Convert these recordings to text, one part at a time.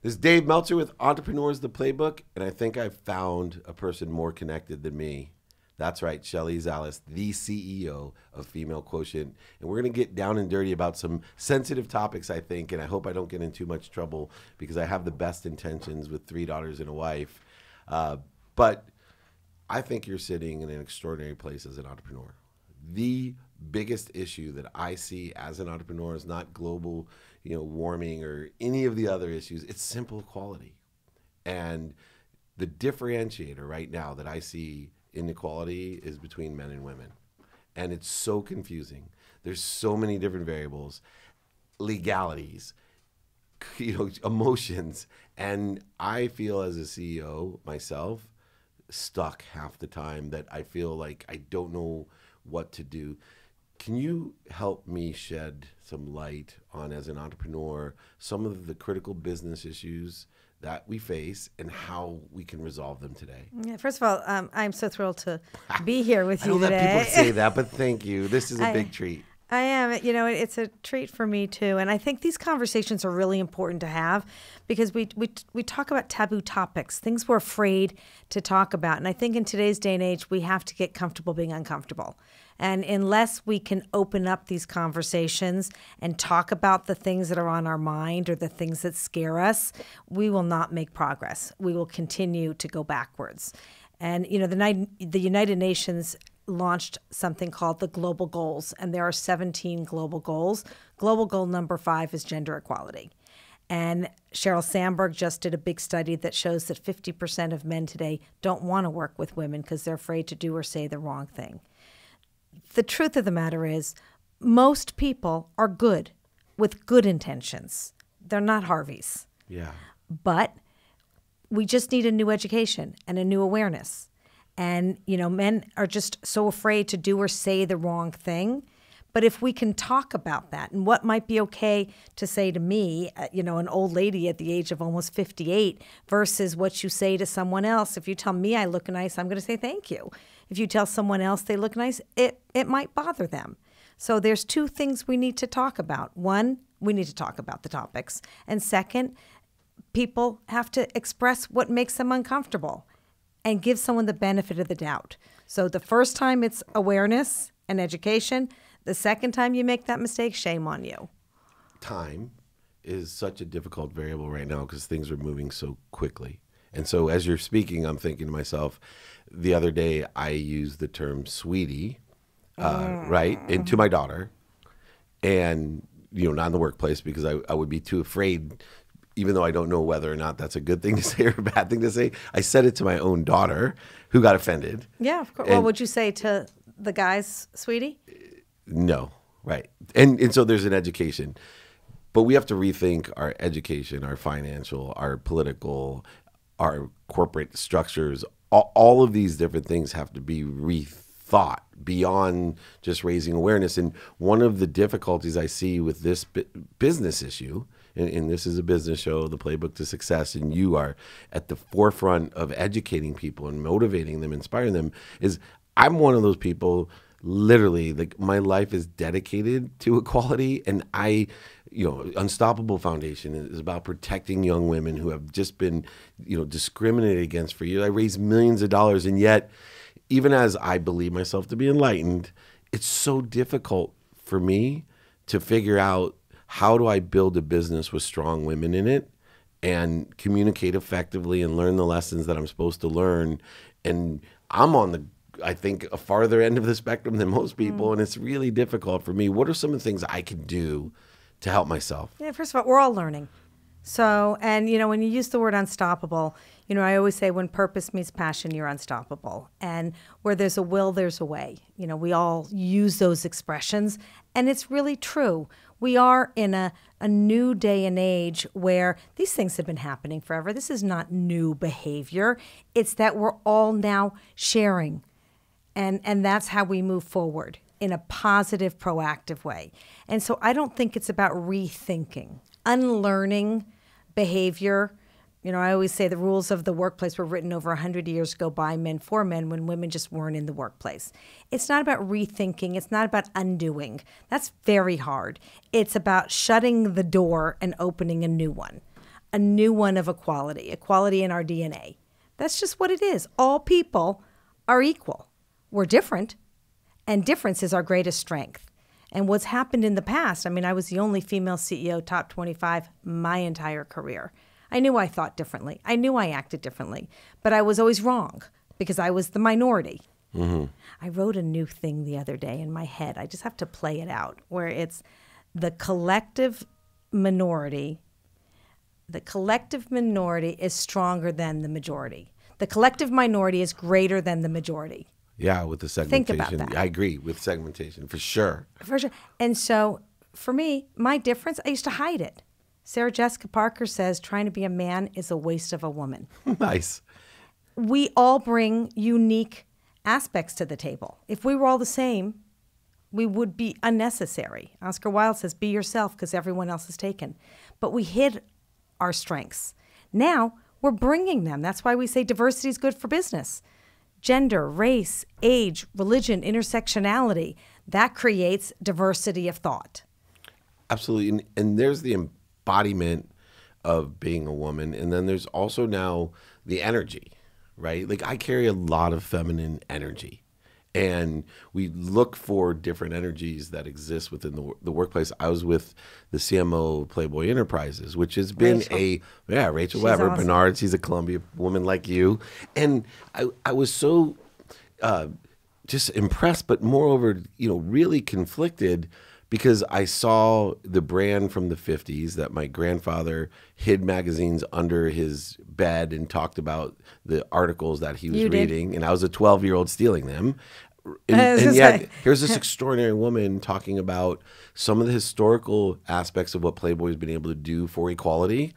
This is Dave Meltzer with Entrepreneurs, the Playbook, and I think I've found a person more connected than me. That's right, Shelley Zalis, the CEO of Female Quotient. And we're going to get down and dirty about some sensitive topics, I think, and I hope I don't get in too much trouble because I have the best intentions with 3 daughters and a wife. But I think you're sitting in an extraordinary place as an entrepreneur. The biggest issue that I see as an entrepreneur is not global warming or any of the other issues. It's simple equality. And the differentiator right now that I see inequality is between men and women. And it's so confusing. There's so many different variables, legalities, emotions. And I feel as a CEO myself stuck half the time that I feel like I don't know what to do. Can you help me shed some light on, as an entrepreneur, some of the critical business issues that we face and how we can resolve them today? Yeah, first of all, I'm so thrilled to be here with you today. I don't let people say that, but thank you. This is a big treat. I am. It's a treat for me too. And I think these conversations are really important to have because we talk about taboo topics, things we're afraid to talk about. And I think in today's day and age, we have to get comfortable being uncomfortable. And unless we can open up these conversations and talk about the things that are on our mind or the things that scare us, we will not make progress. We will continue to go backwards. And, the United Nations launched something called the Global Goals, and there are 17 global goals. Global goal number 5 is gender equality. And Sheryl Sandberg just did a big study that shows that 50% of men today don't want to work with women because they're afraid to do or say the wrong thing. The truth of the matter is most people are good with good intentions. They're not Harveys. Yeah. But we just need a new education and a new awareness. And, men are just so afraid to do or say the wrong thing. But if we can talk about that and what might be okay to say to me, an old lady at the age of almost 58 versus what you say to someone else. If you tell me I look nice, I'm going to say thank you. If you tell someone else they look nice, it might bother them. So there's 2 things we need to talk about. One, we need to talk about the topics. And second, people have to express what makes them uncomfortable and give someone the benefit of the doubt. So the first time it's awareness and education. The second time you make that mistake, shame on you. Time is such a difficult variable right now because things are moving so quickly. And so as you're speaking, I'm thinking to myself, the other day I used the term sweetie, right, and to my daughter. And, not in the workplace because I would be too afraid, even though I don't know whether or not that's a good thing to say or a bad thing to say. I said it to my own daughter who got offended. Yeah, of course. Well, would you say to the guys, sweetie? No, right. And so there's an education. But we have to rethink our education, our financial, our political, our corporate structures. All of these different things have to be rethought beyond just raising awareness. And one of the difficulties I see with this business issue, and this is a business show, the Playbook to Success, and you are at the forefront of educating people and motivating them, inspiring them, is I'm one of those people, literally, like my life is dedicated to equality. And Unstoppable Foundation is about protecting young women who have just been, discriminated against for years. I raise millions of dollars. And yet, even as I believe myself to be enlightened, it's so difficult for me to figure out, how do I build a business with strong women in it and communicate effectively and learn the lessons that I'm supposed to learn? And I'm on I think, a farther end of the spectrum than most people, and it's really difficult for me. What are some of the things I can do to help myself? Yeah, first of all, we're all learning. So, and when you use the word unstoppable, I always say when purpose meets passion, you're unstoppable. And where there's a will, there's a way. We all use those expressions, and it's really true. We are in a new day and age where these things have been happening forever. This is not new behavior. It's that we're all now sharing. And that's how we move forward in a positive, proactive way. And so I don't think it's about rethinking, unlearning behavior. I always say the rules of the workplace were written over 100 years ago by men for men when women just weren't in the workplace. It's not about rethinking. It's not about undoing. That's very hard. It's about shutting the door and opening a new one. a new one of equality in our DNA. That's just what it is. All people are equal. We're different, and difference is our greatest strength. And what's happened in the past, I mean, I was the only female CEO, top 25, my entire career. I knew I thought differently. I knew I acted differently, but I was always wrong because I was the minority. Mm-hmm. I wrote a new thing the other day in my head. I just have to play it out, where it's the collective minority. The collective minority is stronger than the majority. The collective minority is greater than the majority. Yeah, with the segmentation. Think about that. I agree with segmentation, for sure. For sure. And so for me, my difference, I used to hide it. Sarah Jessica Parker says trying to be a man is a waste of a woman. Nice. We all bring unique aspects to the table. If we were all the same, we would be unnecessary. Oscar Wilde says, be yourself because everyone else is taken. But we hid our strengths. Now we're bringing them. That's why we say diversity is good for business. Gender, race, age, religion, intersectionality, that creates diversity of thought. Absolutely. And there's the embodiment of being a woman. And then there's also now the energy, right? Like I carry a lot of feminine energy. And we look for different energies that exist within the workplace. I was with the CMO of Playboy Enterprises, which has been Rachel Weber, awesome. Bernard, she's a Columbia woman like you. And I was so just impressed, but moreover, really conflicted because I saw the brand from the 50s that my grandfather hid magazines under his bed and talked about the articles that he was reading. And I was a 12-year-old stealing them. And yet, here's this extraordinary woman talking about some of the historical aspects of what Playboy has been able to do for equality,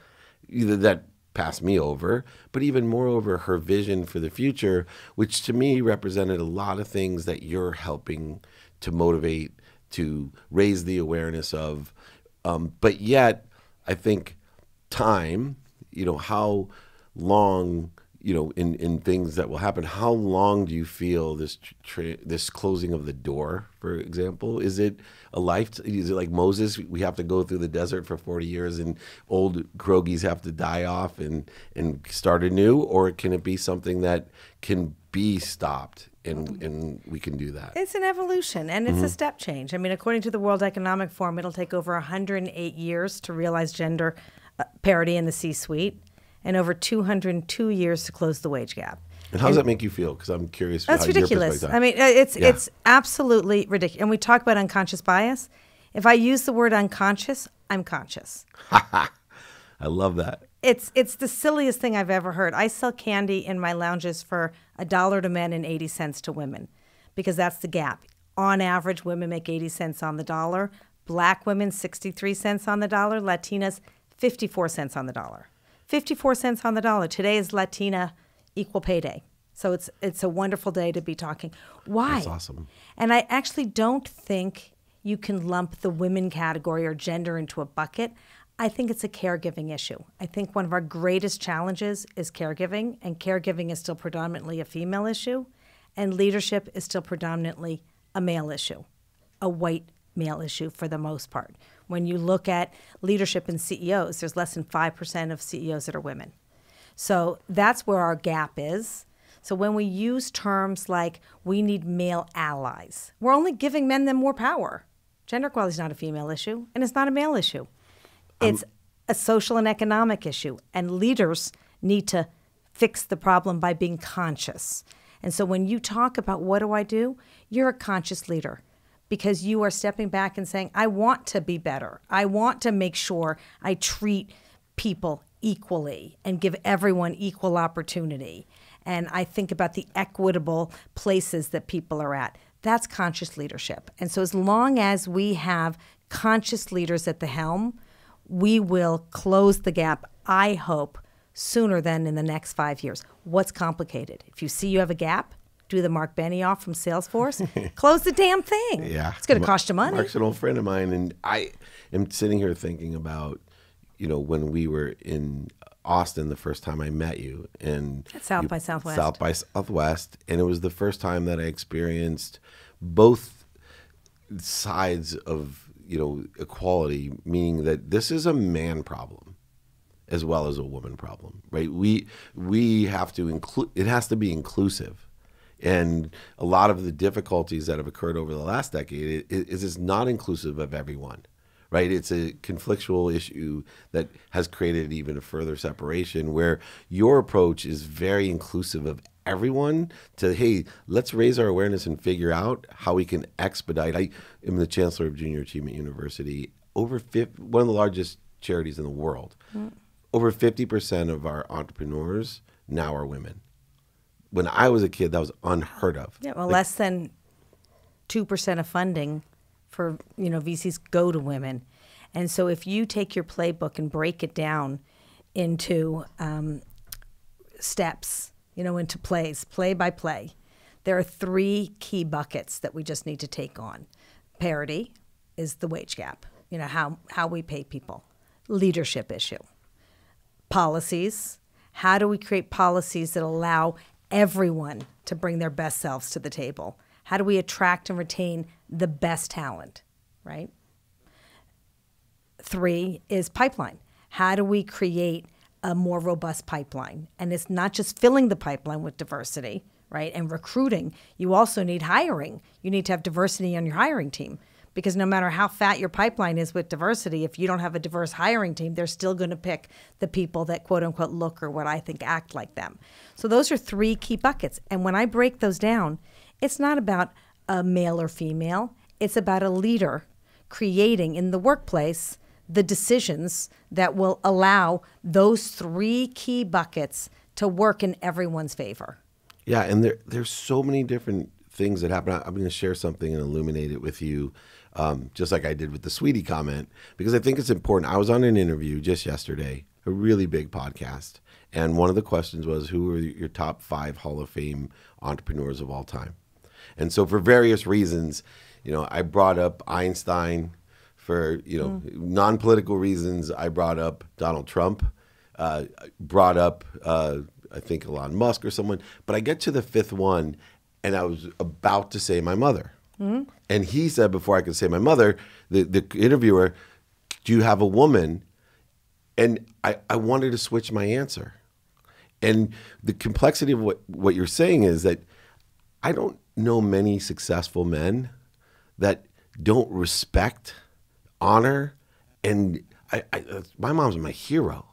either that passed me over, but even moreover, her vision for the future, which to me represented a lot of things that you're helping to motivate, to raise the awareness of. But yet, I think time, how long, in things that will happen, how long do you feel this closing of the door, for example? Is it a life? Is it like Moses? We have to go through the desert for 40 years and old crogies have to die off and start anew? Or can it be something that can be stopped and we can do that? It's an evolution and it's a step change. I mean, according to the World Economic Forum, it'll take over 108 years to realize gender parity in the C-suite, and over 202 years to close the wage gap. And how does that make you feel? Because I'm curious. That's ridiculous. I mean, it's absolutely ridiculous. And we talk about unconscious bias. If I use the word unconscious, I'm conscious. I love that. It's the silliest thing I've ever heard. I sell candy in my lounges for $1 to men and 80 cents to women because that's the gap. On average, women make 80 cents on the dollar. Black women, 63 cents on the dollar. Latinas, 54 cents on the dollar. 54 cents on the dollar. Today is Latina Equal Pay Day. So it's a wonderful day to be talking. Why? That's awesome. And I actually don't think you can lump the women category or gender into a bucket. I think it's a caregiving issue. I think one of our greatest challenges is caregiving, and caregiving is still predominantly a female issue, and leadership is still predominantly a male issue, a white male issue for the most part. When you look at leadership in CEOs, there's less than 5% of CEOs that are women. So that's where our gap is. So when we use terms like we need male allies, we're only giving men them more power. Gender equality is not a female issue, and it's not a male issue. It's a social and economic issue, and leaders need to fix the problem by being conscious. And so when you talk about what do, you're a conscious leader because you are stepping back and saying, I want to be better. I want to make sure I treat people equally and give everyone equal opportunity. And I think about the equitable places that people are at. That's conscious leadership. And so as long as we have conscious leaders at the helm, we will close the gap, I hope, sooner than in the next 5 years. What's complicated? If you see you have a gap, do the Mark Benioff from Salesforce, close the damn thing. Yeah. It's going to cost you money. Mark's an old friend of mine, and I am sitting here thinking about, when we were in Austin the first time I met you. And at South by Southwest. South by Southwest. And it was the first time that I experienced both sides of, equality, meaning that this is a man problem. as well as a woman problem, right? We have to include, it has to be inclusive. And a lot of the difficulties that have occurred over the last decade is it's not inclusive of everyone, right? It's a conflictual issue that has created even a further separation, where your approach is very inclusive of everyone to, hey, let's raise our awareness and figure out how we can expedite. I am the chancellor of Junior Achievement University, one of the largest charities in the world. Over 50% of our entrepreneurs now are women. When I was a kid, that was unheard of. Yeah, well, less than 2% of funding for VCs go to women. And so if you take your playbook and break it down into steps, into plays, play by play, there are 3 key buckets that we just need to take on. Parity is the wage gap, how we pay people. Leadership issue. Policies. How do we create policies that allow everyone to bring their best selves to the table? How do we attract and retain the best talent, right? 3 is pipeline. How do we create a more robust pipeline? And it's not just filling the pipeline with diversity, right, and recruiting. You also need hiring. You need to have diversity on your hiring team, because no matter how fat your pipeline is with diversity, if you don't have a diverse hiring team, they're still going to pick the people that quote unquote look or what I think act like them. So those are 3 key buckets. And when I break those down, it's not about a male or female. It's about a leader creating in the workplace the decisions that will allow those 3 key buckets to work in everyone's favor. Yeah, and there's so many different things that happen. I'm going to share something and illuminate it with you, just like I did with the Sweetie comment, because I think it's important. I was on an interview just yesterday, a really big podcast, and one of the questions was, who are your top 5 Hall of Fame entrepreneurs of all time? And so for various reasons, I brought up Einstein. For non-political reasons, I brought up Donald Trump, brought up I think Elon Musk or someone. But I get to the 5th one, and I was about to say my mother. And he said, before I could say my mother, the interviewer, do you have a woman? And I wanted to switch my answer. And the complexity of what you're saying is that I don't know many successful men that don't respect, honor, and my mom's my hero.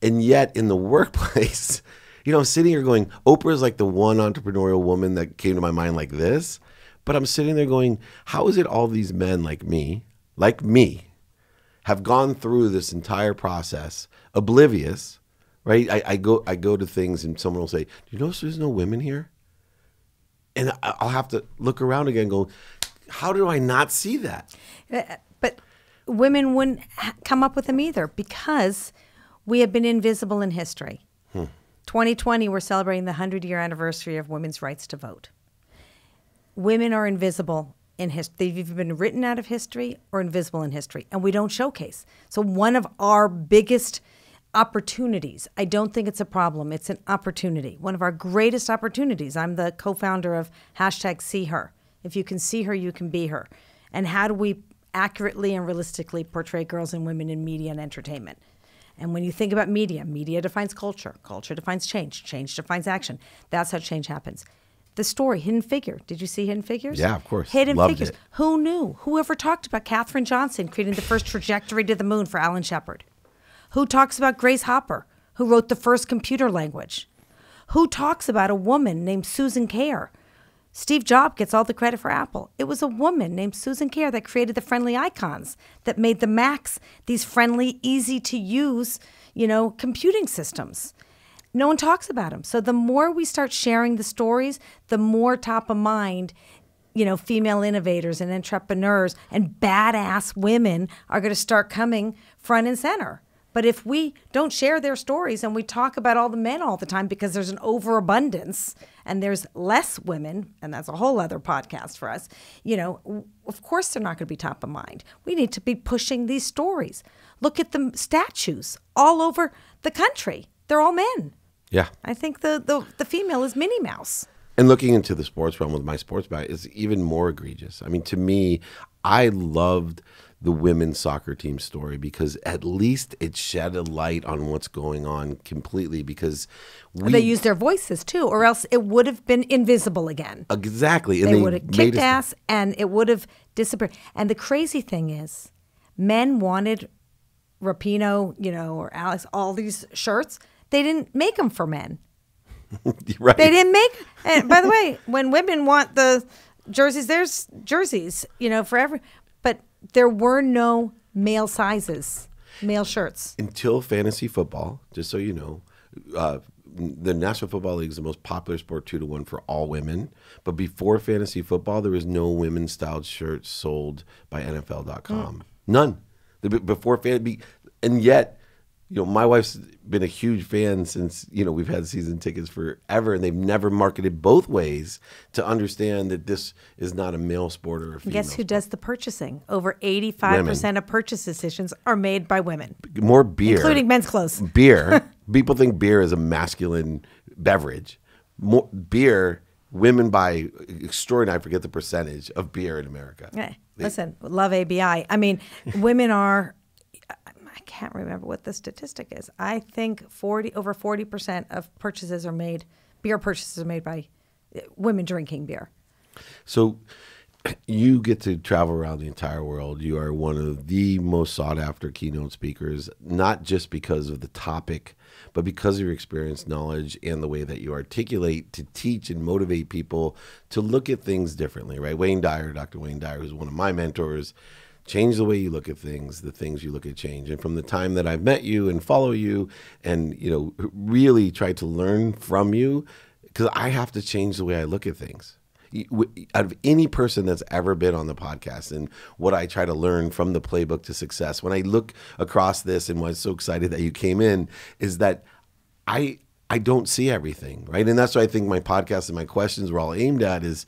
And yet in the workplace, I'm sitting here going, Oprah is like the one entrepreneurial woman that came to my mind like this. But I'm sitting there going, how is it all these men like me, have gone through this entire process, oblivious, right? I go to things and someone will say, do you notice there's no women here? And I'll have to look around again and go, how do I not see that? But women wouldn't come up with them either, because we have been invisible in history. 2020, we're celebrating the 100-year anniversary of women's rights to vote. Women are invisible in history. They've either been written out of history or invisible in history, and we don't showcase. So one of our biggest opportunities, I don't think it's a problem, it's an opportunity. One of our greatest opportunities, I'm the co-founder of #SeeHer. If you can see her, you can be her. And how do we accurately and realistically portray girls and women in media and entertainment? And when you think about media, media defines culture. Culture defines change. Change defines action. That's how change happens. The story, Hidden Figure. Did you see Hidden Figures? Yeah, of course. Hidden Loved Figures. it. Who knew? Who ever talked about Katherine Johnson creating the first trajectory to the moon for Alan Shepard? Who talks about Grace Hopper, who wrote the first computer language? Who talks about a woman named Susan Kare? Steve Jobs gets all the credit for Apple. It was a woman named Susan Kare that created the friendly icons, that made the Macs these friendly, easy to use, computing systems. No one talks about them. So the more we start sharing the stories, the more top of mind, female innovators and entrepreneurs and badass women are going to start coming front and center. But if we don't share their stories and we talk about all the men all the time because there's an overabundance and there's less women, and that's a whole other podcast for us, of course they're not going to be top of mind. We need to be pushing these stories. Look at the statues all over the country. They're all men. Yeah. I think the female is Minnie Mouse. And looking into the sports realm with my sports back is even more egregious. I mean, to me, I loved the women's soccer team story, because at least it shed a light on what's going on completely, because they use their voices too, or else it would have been invisible again. Exactly. And they would have kicked ass and it would have disappeared. And the crazy thing is, men wanted Rapinoe, or Alex, all these shirts. They didn't make them for men. Right. They didn't make. And by the way, when women want the jerseys, there's jerseys, for every. But there were no male sizes, male shirts. Until fantasy football, just so you know, the National Football League is the most popular sport 2-1 for all women. But before fantasy football, there was no women's styled shirts sold by NFL.com. None. Before and yet, my wife's been a huge fan since, we've had season tickets forever, and they've never marketed both ways to understand that this is not a male sport or a female Guess who sport. does the purchasing? Over 85% of purchase decisions are made by women. More beer. Including men's clothes. Beer. People think beer is a masculine beverage. More beer, women buy extraordinary, I forget the percentage of beer in America. Hey, listen, love ABI. I mean, women are... I can't remember what the statistic is. I think over 40% of beer purchases are made by women drinking beer. So you get to travel around the entire world. You are one of the most sought after keynote speakers, not just because of the topic, but because of your experience, knowledge, and the way that you articulate to teach and motivate people to look at things differently, right? Dr. Wayne Dyer, who's one of my mentors, change the way you look at things, the things you look at change. And from the time that I've met you and follow you and, really try to learn from you, because I have to change the way I look at things. Out of any person that's ever been on the podcast, and what I try to learn from the Playbook to Success, when I look across this and was so excited that you came in, is that I don't see everything, right? And that's what I think my podcast and my questions were all aimed at is,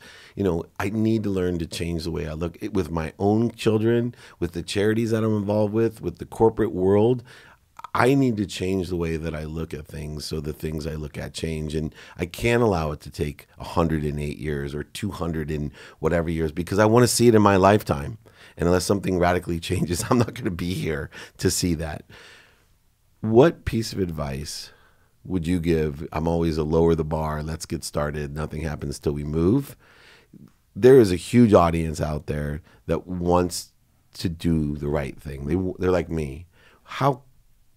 I need to learn to change the way I look with my own children, with the charities that I'm involved with the corporate world. I need to change the way that I look at things so the things I look at change. And I can't allow it to take 108 years or 200 and whatever years, because I want to see it in my lifetime. And unless something radically changes, I'm not going to be here to see that. What piece of advice would you give? I'm always a lower the bar, let's get started, nothing happens till we move. There is a huge audience out there that wants to do the right thing. They're like me. How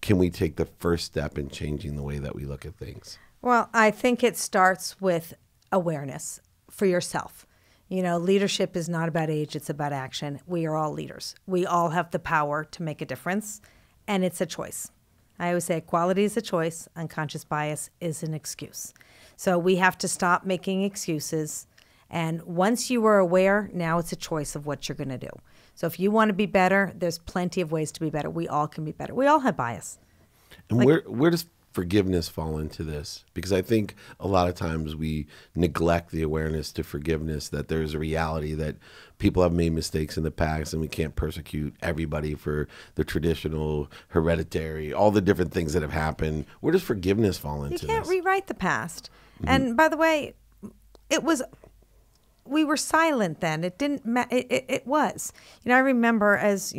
can we take the first step in changing the way that we look at things? Well, I think it starts with awareness for yourself. Leadership is not about age, it's about action. We are all leaders. We all have the power to make a difference, and it's a choice. I always say equality is a choice, unconscious bias is an excuse. So we have to stop making excuses. And once you are aware, now it's a choice of what you're going to do. So if you want to be better, there's plenty of ways to be better. We all can be better. We all have bias. And where does forgiveness fall into this? Because I think a lot of times we neglect the awareness to forgiveness, that there's a reality that people have made mistakes in the past and we can't persecute everybody for the traditional, hereditary, all the different things that have happened. Where does forgiveness fall into this? You can't rewrite the past. Mm-hmm. And by the way, we were silent then. It didn't it was. I remember as,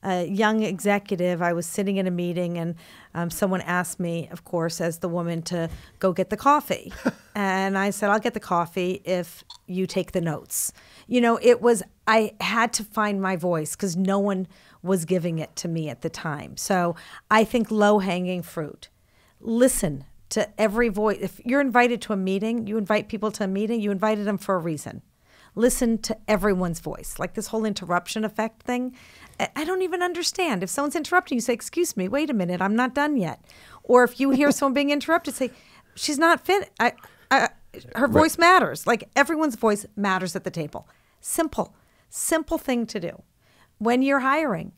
a young executive, I was sitting in a meeting and someone asked me, of course, as the woman, to go get the coffee. And I said, I'll get the coffee if you take the notes. I had to find my voice because no one was giving it to me at the time. So I think low-hanging fruit. Listen to every voice. If you're invited to a meeting, you invite people to a meeting, you invited them for a reason. Listen to everyone's voice. Like this whole interruption effect thing, I don't even understand. If someone's interrupting you, say, excuse me, wait a minute, I'm not done yet. Or if you hear someone being interrupted, say, she's not fit. Her voice matters. Like everyone's voice matters at the table. Simple thing to do. When you're hiring,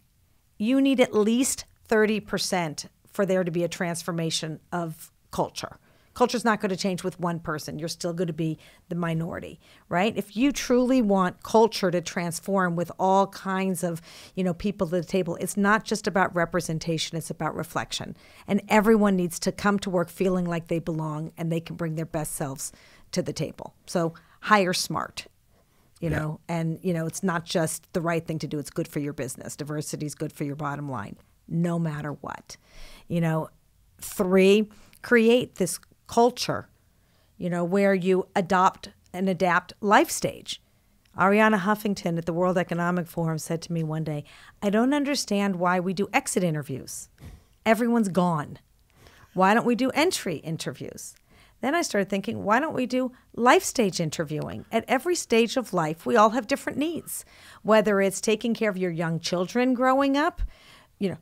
you need at least 30% for there to be a transformation of culture. Culture's not going to change with one person. You're still going to be the minority, right? If you truly want culture to transform with all kinds of, people at the table, it's not just about representation, it's about reflection. And everyone needs to come to work feeling like they belong and they can bring their best selves to the table. So hire smart. you know, and, you know, it's not just the right thing to do. It's good for your business. Diversity is good for your bottom line, no matter what. You know, 3, create this culture, you know, where you adopt and adapt life stage. Arianna Huffington at the World Economic Forum said to me one day, I don't understand why we do exit interviews. Everyone's gone. Why don't we do entry interviews? Then I started thinking, why don't we do life stage interviewing? At every stage of life, we all have different needs. Whether it's taking care of your young children growing up, you know,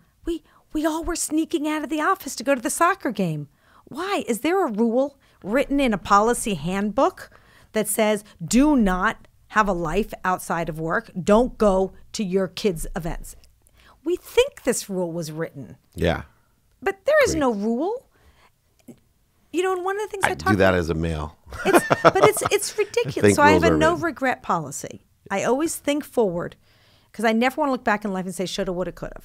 we all were sneaking out of the office to go to the soccer game. Why? Is there a rule written in a policy handbook that says do not have a life outside of work? Don't go to your kids' events. We think this rule was written. Yeah. But there is no rule. You know, and one of the things I talk do that as a male. It's ridiculous. So I have a no regret policy. I always think forward because I never want to look back in life and say shoulda, woulda, coulda.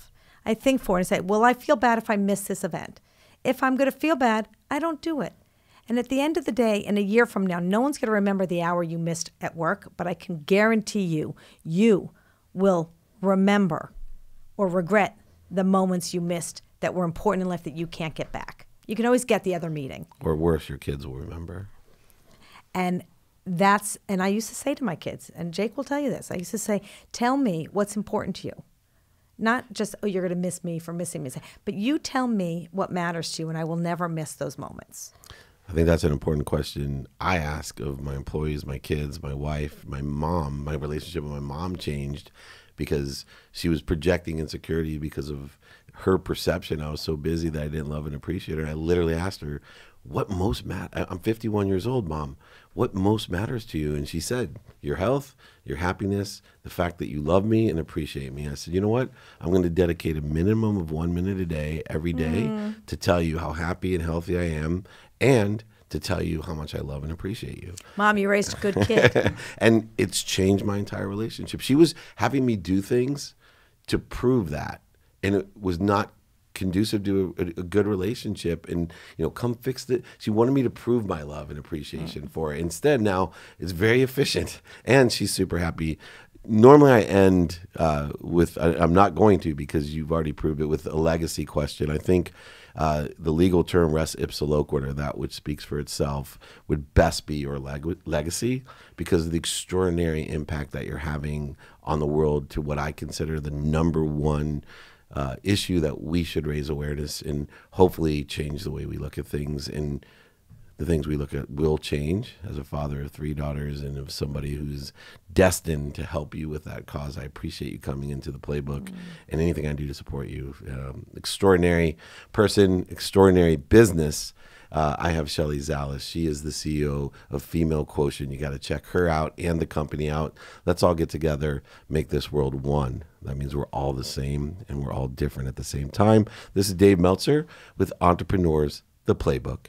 I think forward and say, well, I feel bad if I miss this event. If I'm going to feel bad, I don't do it. And at the end of the day, in a year from now, no one's going to remember the hour you missed at work, but I can guarantee you will remember or regret the moments you missed that were important in life that you can't get back. You can always get the other meeting. Or worse, your kids will remember. And I used to say to my kids, and Jake will tell you this, I used to say, tell me what's important to you. Not just, oh, you're going to miss me for missing me, but you tell me what matters to you, and I will never miss those moments. I think that's an important question I ask of my employees, my kids, my wife, my mom. My relationship with my mom changed because she was projecting insecurity because of her perception. I was so busy that I didn't love and appreciate her. I literally asked her, what most matters? I'm 51 years old, Mom. What most matters to you? And she said, your health, your happiness, the fact that you love me and appreciate me. I said, you know what? I'm going to dedicate a minimum of 1 minute a day, every day, to tell you how happy and healthy I am and to tell you how much I love and appreciate you. Mom, you raised a good kid. And it's changed my entire relationship. She was having me do things to prove that. And it was not conducive to a good relationship, and come fix it. She wanted me to prove my love and appreciation for her. Instead, now it's very efficient, and she's super happy. Normally, I end with I'm not going to because you've already proved it with a legacy question. I think the legal term res ipsa loquitur, that which speaks for itself, would best be your legacy because of the extraordinary impact that you're having on the world to what I consider the number one issue that we should raise awareness and hopefully change the way we look at things. And the things we look at will change. As a father of 3 daughters and of somebody who's destined to help you with that cause, I appreciate you coming into the Playbook and anything I do to support you. Extraordinary person, extraordinary business. I have Shelley Zalis. She is the CEO of Female Quotient. You got to check her out and the company out. Let's all get together, make this world one. That means we're all the same and we're all different at the same time. This is Dave Meltzer with Entrepreneurs, the Playbook.